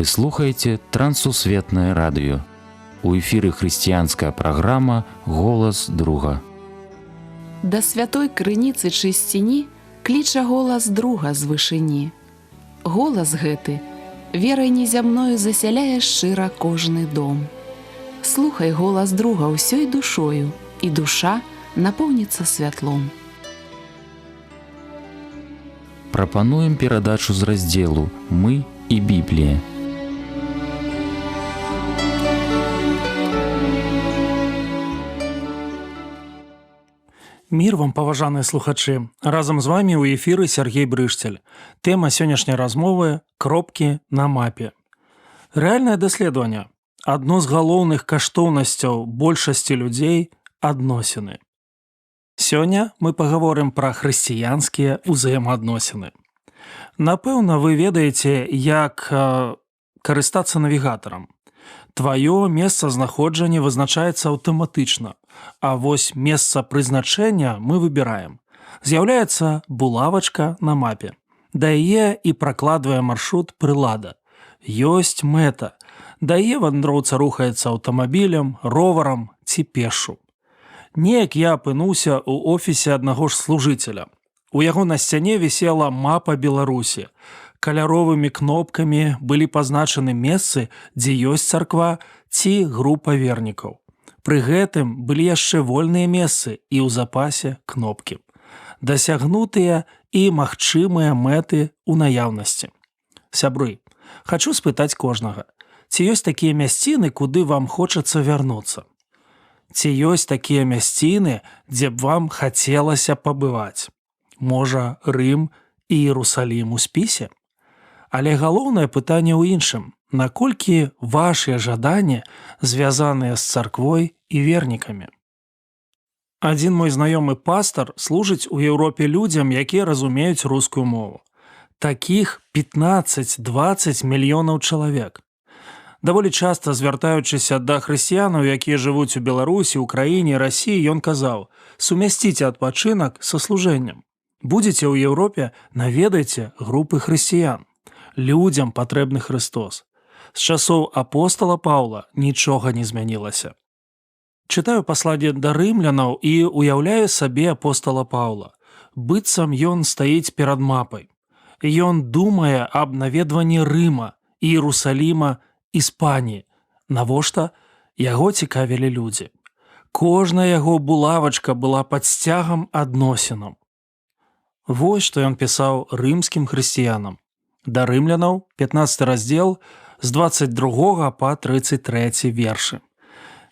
Вы слухаеце Трансусветнае радыё. У эфіры хрысціянская праграма «Голас друга». Да святой крыніцы чысціні кліча голас друга з вышыні. Голас гэты верай незямною засяляе шчыра кожны дом. Слухай голас друга ўсёй душою, і душа напоўніцца святлом. Прапануем перадачу з раздзелу «Мы і Біблія». Мір вам, паважаныя слухачы. Разам з вамі ў эфіры Сергей Брышцель. Тэма сённяшняй размовы – кропкі на мапе. Рэальнае даследаванне. Адно з галоўных каштоўнасцяў большасці людзей – адносіны. Сёння мы пагаворым пра хрысціянскія ўзаемаадносіны. Напэўна, вы ведаеце, як карыстацца навігатарам. Тваё месцазнаходжанне вызначаецца аўтаматычна, а вось месца прызначэння мы выбіраем. З'яўляецца булавачка на мапе. Да яе і пракладвае маршрут прылада. Ёсць мэта. Да яе вандроўца рухаецца аўтамабілем, роварам ці пешшу. Неяк я апынуўся ў офісе аднаго ж служыцеля. У яго на сцяне вісела мапа Беларусі. Каляровымі кнопкамі былі пазначаны месцы, дзе ёсць царква ці група вернікаў. Пры гэтым былі яшчэ вольныя месцы і ў запасе кнопкі. Дасягнутыя і магчымыя мэты ў наяўнасці. Сябры, хачу спытаць кожнага, ці ёсць такія мясціны, куды вам хочацца вярнуцца? Ці ёсць такія мясціны, дзе б вам хацелася пабываць? Можа, Рым і Іерусалім у спісе? Але галоўнае пытанне ў іншым. Наколькі вашыя жаданні звязаныя з царквой і вернікамі? Адзін мой знаёмы пастар служыць у Еўропе людзям, якія разумеюць рускую мову. Такіх 15-20 мільёнаў чалавек. Даволі часта, звяртаючыся да хрысціянаў, якія жывуць у Беларусі, Украіне, Расіі, ён казаў: сумясціце адпачынак са служэннем. Будзеце ў Еўропе, наведайце групы хрысціян. Людзям патрэбны Хрыстос. З часоў апостала Паўла нічога не змянілася. Чытаю пасланне да рымлянаў і уяўляю сабе апостала Паўла. Быццам ён стаіць перад мапай. Ён думае аб наведванні Рыма, Іерусаліма, Іспаніі. Навошта? Яго цікавілі людзі. Кожная яго булавачка была пад сцягам адносінаў. Вось што ён пісаў рымскім хрысціянам. Да рымлянаў, 15 раздзел, з 22 па 33 вершы.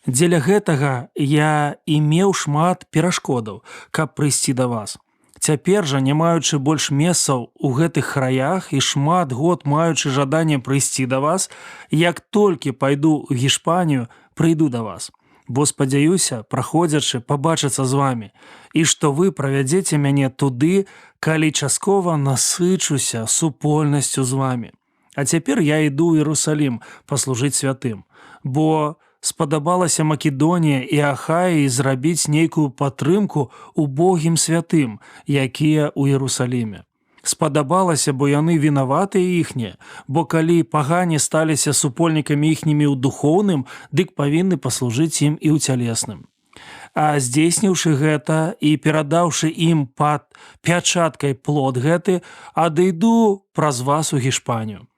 Дзеля гэтага я меў шмат перашкодаў, каб прыйсці да вас. Цяпер жа, не маючы больш месцаў у гэтых краях і шмат год маючы жаданне прыйсці да вас, як толькі пайду ў Гішпанію, прыйду да вас. Бо спадзяюся, праходзячы, пабачыцца з вамі, і што вы правядзеце мяне туды, калі часткова насычуся супольнасцю з вамі. А цяпер я іду ў Іерусалім паслужыць святым, бо спадабалася Македонія і Ахаі зрабіць нейкую падтрымку убогім святым, якія ў Іерусаліме. Спадабалася, бо яны вінаватыя іхнія, бо калі пагане сталіся супольнікамі іхнімі ў духоўным, дык павінны паслужыць ім і ў цялесным. А здзейсніўшы гэта і перадаўшы ім пад пячаткай плод гэты, адыйду праз вас у Гішпанію.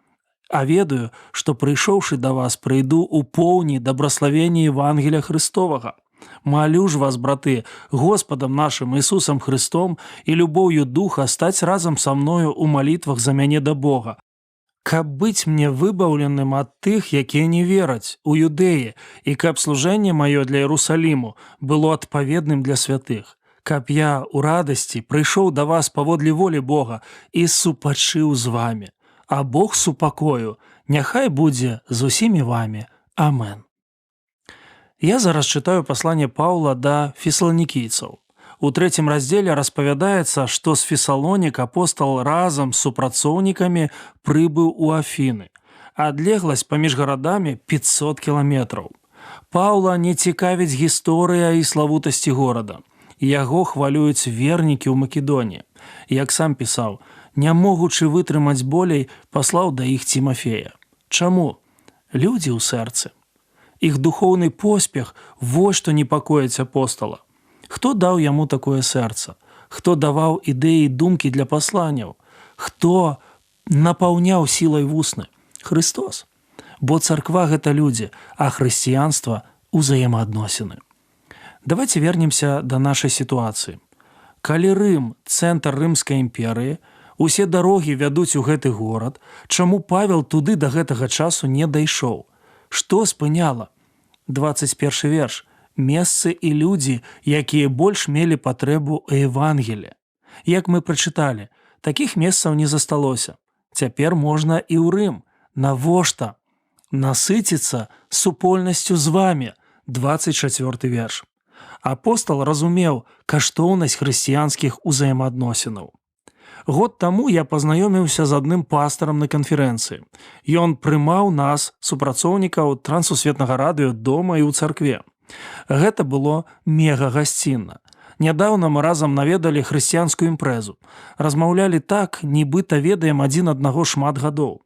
А ведаю, што прыйшоўшы да вас, прыйду ў поўні дабраславення Евангелія Христовага. Малю ж вас, браты, Господам нашым Ісусам Христом і любоўю Духа стаць разам са мною ў малітвах за мяне да Бога, каб быць мне выбаўленым ад тых, якія не вераць, у Юдэі, і каб служэнне маё для Іерусаліму было адпаведным для святых, каб я ў радасці прыйшоў да вас паводле волі Бога і супачыў з вамі. А Бог супакою няхай будзе з усімі вамі. Амен. Я зараз чытаю пасланне Паўла да фесалонікійцаў. У 3 раздзеле распавядаецца, што з Фесалонік апостал разам з супрацоўнікамі прыбыў у Афіны. Адлегласць паміж гарадамі 500 кіламетраў. Паўла не цікавіць гісторыя і славутасці горада. Яго хвалююць вернікі ў Македоніі. Як сам пісаў, не могучы вытрымаць болей, паслаў да іх Цімафея. Чаму? Людзі ў сэрцы. Іх духоўны поспех – вось што непакоіць апостала. Хто даў яму такое сэрца? Хто даваў ідэі і думкі для пасланняў? Хто напаўняў сілай вусны? Христос. Бо царква – гэта людзі, а хрысціянства – узаемаадносіны. Давайте вернемся да нашай сітуацыі. Калі Рым – цэнтр Рымскай імперыі, усе дарогі вядуць у гэты горад, чаму Павел туды да гэтага часу не дайшоў? Што спыняла? 21 верш. Месцы і людзі, якія больш мелі патрэбу ў Евангелі. Як мы прачыталі, такіх месцаў не засталося. Цяпер можна і ў Рым. Навошта? Насыціцца супольнасцю з вамі. 24 верш. Апостал разумеў каштоўнасць хрысціянскіх узаемаадносінаў. Год таму я пазнаёміўся з адным пастарам на канферэнцыі. Ён прымаў нас, супрацоўнікаў Трансусветнага радыё, дома і ў царкве. Гэта было мега гасцінна. Нядаўна мы разам наведалі хрысціянскую імпрэзу. Размаўлялі так, нібыта ведаем адзін аднаго шмат гадоў.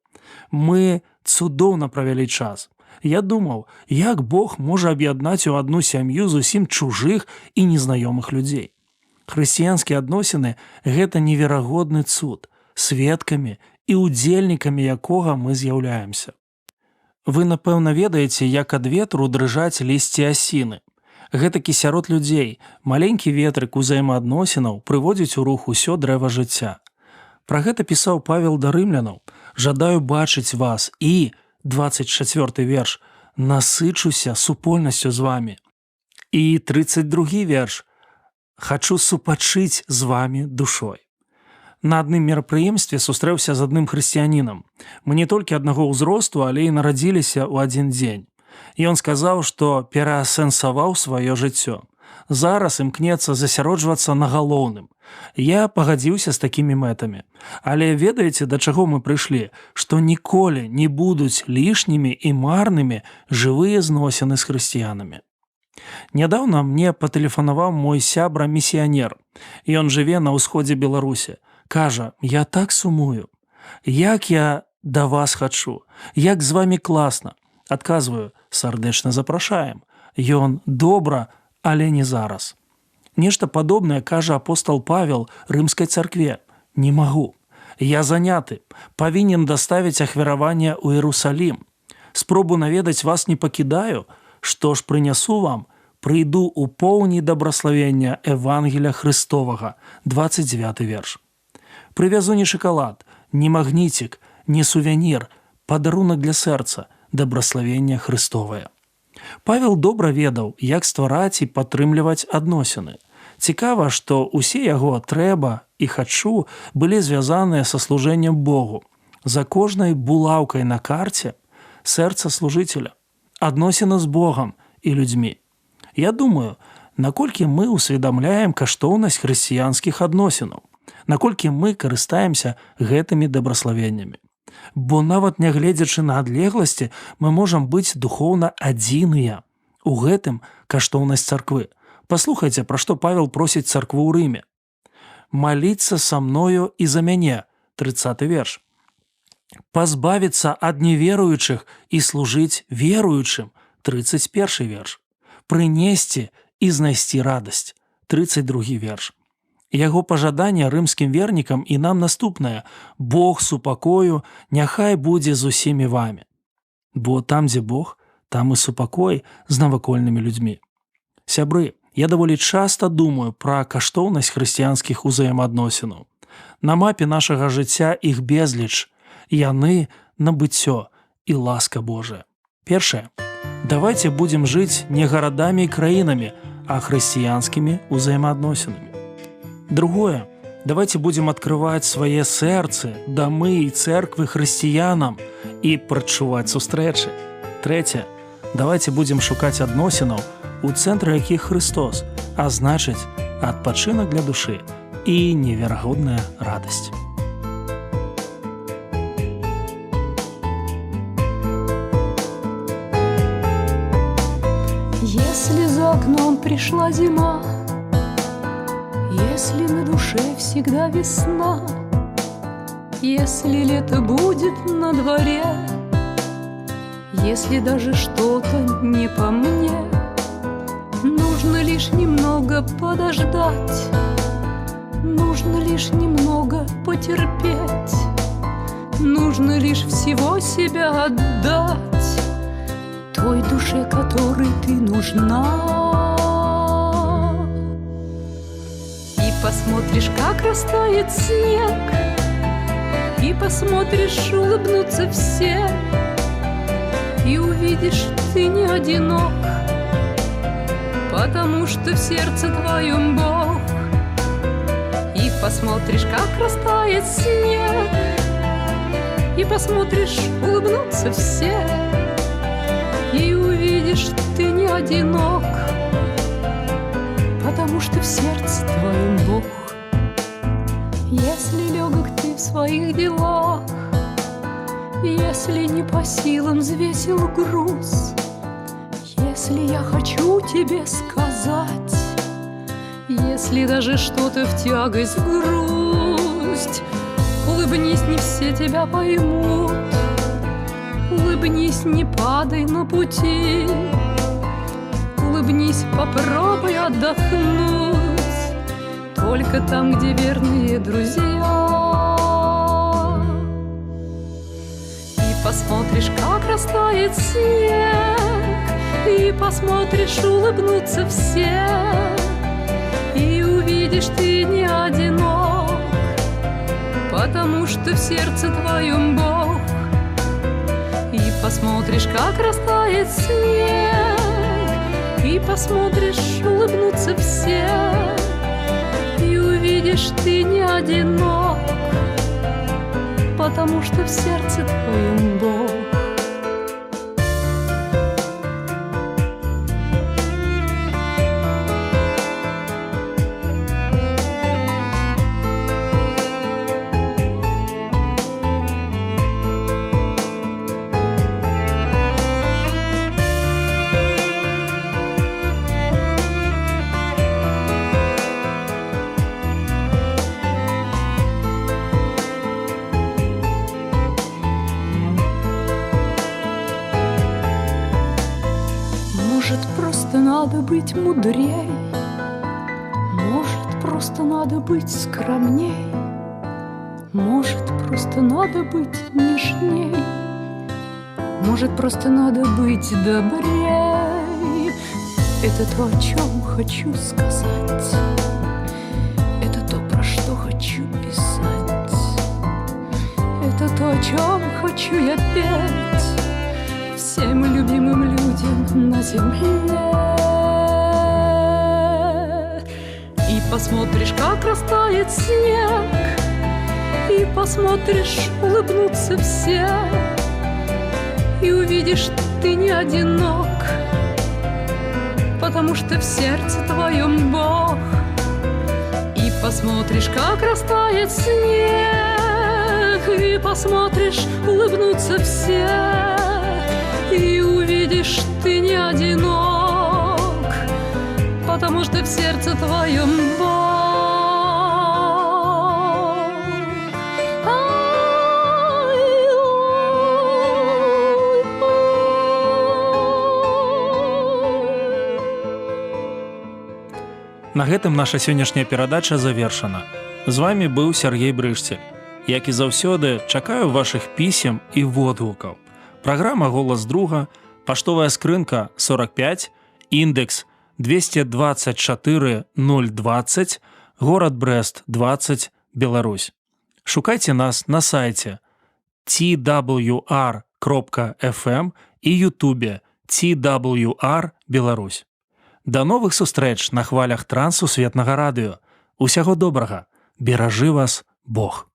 Мы цудоўна правялі час. Я думаў, як Бог можа аб'яднаць у адну сям'ю зусім чужых і незнаёмых людзей. Хрысціянскія адносіны – гэта неверагодны цуд, сведкамі і удзельнікамі якога мы з'яўляемся. Вы, напэўна, ведаеце, як ад ветру дрыжаць лісці асіны. Гэтакі сярод людзей маленькі ветрык узаемаадносінаў прыводзіць у рух усё дрэва жыцця. Пра гэта пісаў Павел да рымлянаў. «Жадаю бачыць вас і, 24 верш, насычуся супольнасцю з вамі». І 32 верш, «Хачу супачыць з вамі душой». На адным мерапрыемстве сустрэўся з адным хрысціянінам. Мы не толькі аднаго ўзросту, але і нарадзіліся ў адзін дзень. Ён сказаў, што пераасэнсаваў сваё жыццё. Зараз імкнецца засяроджвацца на галоўным. Я пагадзіўся з такімі мэтамі. Але ведаеце, да чаго мы прыйшлі? Што ніколі не будуць лішнімі і марнымі жывыя зносіны з хрысціянамі. Нядаўна мне патэлефанаваў мой сябра-місіянер. Ён жыве на ўсходзе Беларусі. Кажа, я так сумую. Як я да вас хачу. Як з вамі класна. Адказваю, сардэчна запрашаем. Ён добра, але не зараз. Нешта падобнае кажа апостал Павел Рымскай царкве. Не магу. Я заняты. Павінен даставіць ахвяраванне ў Іерусалім. Спробу наведаць вас не пакідаю. Што ж прынясу вам? Прыйду ў поўні дабраславення Евангеля Христовага. 29 верш. Прывязу не шакалад, не магніцік, не сувенір, падарунак для сэрца, дабраславення Христовае. Павел добра ведаў, як ствараць і падтрымліваць адносіны. Цікава, што ўсе яго «трэба» і «хачу» былі звязаныя са служэннем Богу. За кожнай булаўкай на карце сэрца служыцеля, адносіна з Богам і людзьмі. Я думаю, наколькі мы ўсведамляем каштоўнасць хрысціянскіх адносінаў, наколькі мы карыстаемся гэтымі дабраславеннямі. Бо нават нягледзячы на адлегласці, мы можам быць духоўна адзіныя. У гэтым каштоўнасць царквы. Паслухайце, пра што Павел просіць царкву ў Рыме. «Маліцца са мною і за мяне» 30 верш. «Пазбавіцца ад неверуючых і служыць веруючым» 31 верш. «Прынесці і знайсці радасць» 32 верш. Яго пажаданне рымскім вернікам і нам наступнае: «Бог супакою няхай будзе з усімі вамі». Бо там, дзе Бог, там і супакой з навакольнымі людзьмі. Сябры, я даволі часта думаю пра каштоўнасць хрысціянскіх узаемаадносінаў. На мапе нашага жыцця іх безліч. Яны набыццё і ласка Божая. Першае. Давайте будзем жыць не гарадамі і краінамі, а хрысціянскімі узаемаадносінамі. Другое. Давайте будем открывать свае сэрцы, дамы і церквы хрысціянам і прачуваць сустрэчы. Трэцяе. Давайте будем шукаць адносінаў, у цэнтры якіх Христос, а значыць, адпачынак для душы і неверагодная радасць. Если за окном пришла зима, если на душе всегда весна, если лето будет на дворе, Если даже что-то не по мне, нужно лишь немного подождать, нужно лишь немного потерпеть, нужно лишь всего себя отдать той душе, которой ты нужна. И посмотришь, как растает снег, и посмотришь, улыбнутся все, и увидишь, ты не одинок, потому что в сердце твоем Бог. И посмотришь, как растает снег, и посмотришь, улыбнутся все, и увидишь, ты не одинок, потому что в сердце твоем Бог. Если легок ты в своих делах, если не по силам взвесил груз, если я хочу тебе сказать, если даже что-то в тягость, в грусть, улыбнись, не все тебя поймут, улыбнись, не падай на пути, улыбнись, попробуй отдохнуть, только там, где верные друзья. Посмотришь, как растает снег, и посмотришь, улыбнутся все, и увидишь, ты не одинок, потому что в сердце твоем Бог. И посмотришь, как растает снег, и посмотришь, улыбнутся все, и увидишь, ты не одинок, потому что в сердце твоем Бог. Может, просто надо быть мудрей, может, просто надо быть скромней, может, просто надо быть нежней, может, просто надо быть добрей. Это то, о чем хочу сказать, это то, про что хочу писать, это то, о чем хочу я петь всем любимым людям на земле. И посмотришь, как растает снег, и посмотришь, улыбнутся все, и увидишь, ты не одинок, потому что в сердце твоем Бог. И посмотришь, как растает снег, и посмотришь, улыбнутся все, и увидишь, ты не одинок, потому что в сердце твоем Бог. На гэтым наша сённяшняя перадача завершана. З вами быў Сергей Брышцель. Як і заўсёды, чакаю вашых пісем і водгукаў. Праграма «Голас друга», паштовая скрынка 45, індекс 224020, горад Брэст 20, Беларусь. Шукайце нас на сайце twr.fm і ютубе TWR Беларусь. Да новых сустрэч на хвалях Трансусветнага радыё. Усяго добрага. Беражы вас Бог.